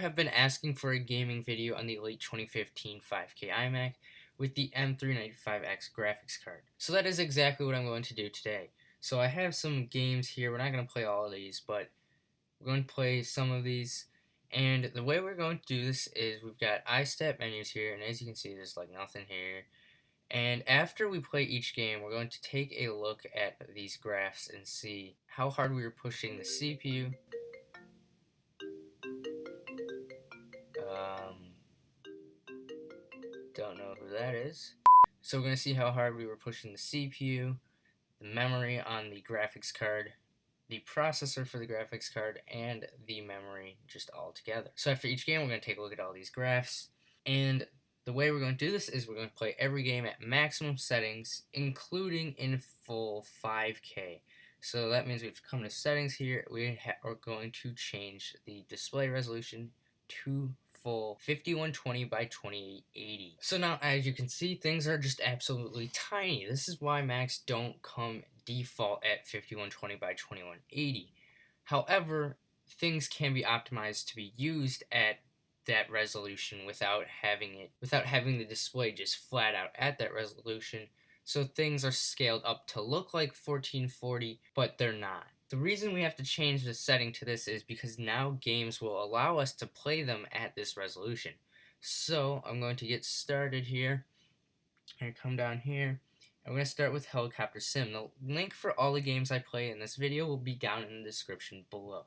have been asking for a gaming video on the late 2015 5K iMac with the M395X graphics card. So that is exactly what I'm going to do today. So I have some games here. We're not going to play all of these, but we're going to play some of these. And the way we're going to do this is we've got iStat menus here, and as you can see, there's like nothing here. And after we play each game, we're going to take a look at these graphs and see how hard we were pushing the CPU. Don't know who that is. So we're going to see how hard we were pushing the CPU, the memory on the graphics card, the processor for the graphics card, and the memory just all together. So after each game, we're going to take a look at all these graphs. And the way we're going to do this is we're going to play every game at maximum settings, including in full 5K. So that means we've come to settings here. We are going to change the display resolution to full 5120 by 2880. So now, as you can see, things are just absolutely tiny. This is why Macs don't come default at 5120 by 2180. However, things can be optimized to be used at that resolution without having the display just flat out at that resolution. So things are scaled up to look like 1440, but they're not. The reason we have to change the setting to this is because now games will allow us to play them at this resolution. So I'm going to get started here. I'm going to come down here. I'm going to start with Helicopter Sim. The link for all the games I play in this video will be down in the description below.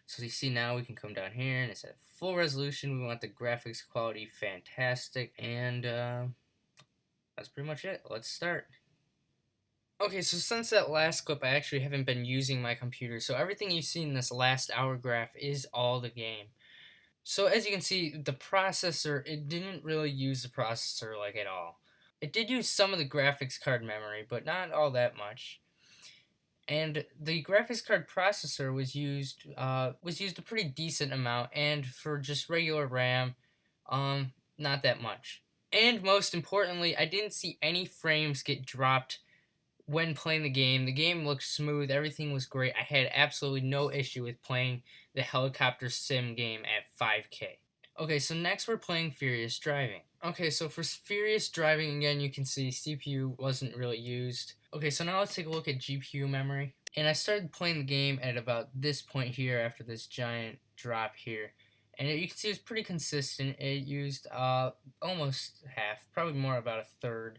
So you see now we can come down here and it's at full resolution. We want the graphics quality fantastic, and that's pretty much it. Let's start. Okay, so since that last clip, I actually haven't been using my computer, so everything you see in this last hour graph is all the game. So as you can see, the processor, it didn't really use the processor like at all. It did use some of the graphics card memory, but not all that much. And the graphics card processor was used a pretty decent amount, and for just regular RAM, not that much. And most importantly, I didn't see any frames get dropped when playing the game. The game looked smooth, everything was great. I had absolutely no issue with playing the Helicopter Sim game at 5K. Okay, so next we're playing Furious Driving. Okay, so for Furious Driving, again, you can see CPU wasn't really used. Okay, so now let's take a look at GPU memory. And I started playing the game at about this point here after this giant drop here. And you can see it's pretty consistent. It used almost half, probably more, about a third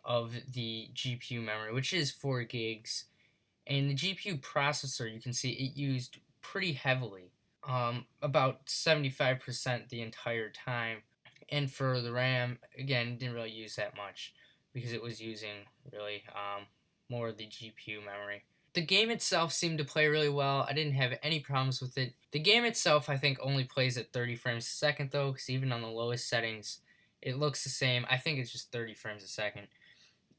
of the GPU memory, which is 4 gigs. And the GPU processor, you can see it used pretty heavily, about 75% the entire time. And for the RAM, again, didn't really use that much because it was using really more of the GPU memory. The game itself seemed to play really well. I didn't have any problems with it. The game itself, I think, only plays at 30 frames a second, though, because even on the lowest settings, it looks the same. I think it's just 30 frames a second.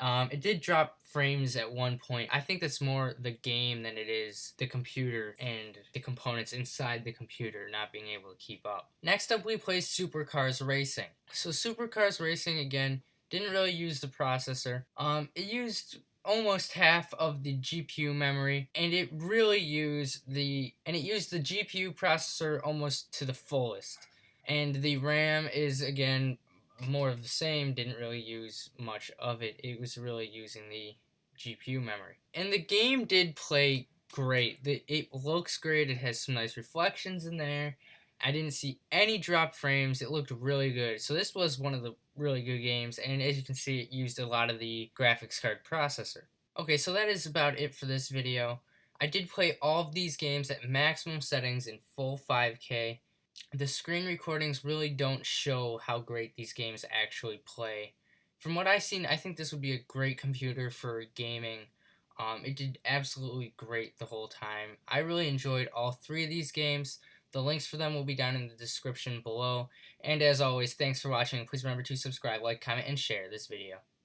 It did drop frames at one point. I think that's more the game than it is the computer and the components inside the computer not being able to keep up. Next up, we play Supercars Racing. So Supercars Racing, again, didn't really use the processor. It used almost half of the GPU memory, and it used the GPU processor almost to the fullest. And the RAM is, again, more of the same, didn't really use much of it. It was really using the GPU memory. And the game did play great. It looks great. It has some nice reflections in there. I didn't see any drop frames. It looked really good. So this was one of the really good games, and as you can see, it used a lot of the graphics card processor. Okay, so that is about it for this video. I did play all of these games at maximum settings in full 5K. The screen recordings really don't show how great these games actually play. From what I've seen, I think this would be a great computer for gaming. It did absolutely great the whole time. I really enjoyed all 3 of these games. The links for them will be down in the description below. And as always, thanks for watching. Please remember to subscribe, like, comment, and share this video.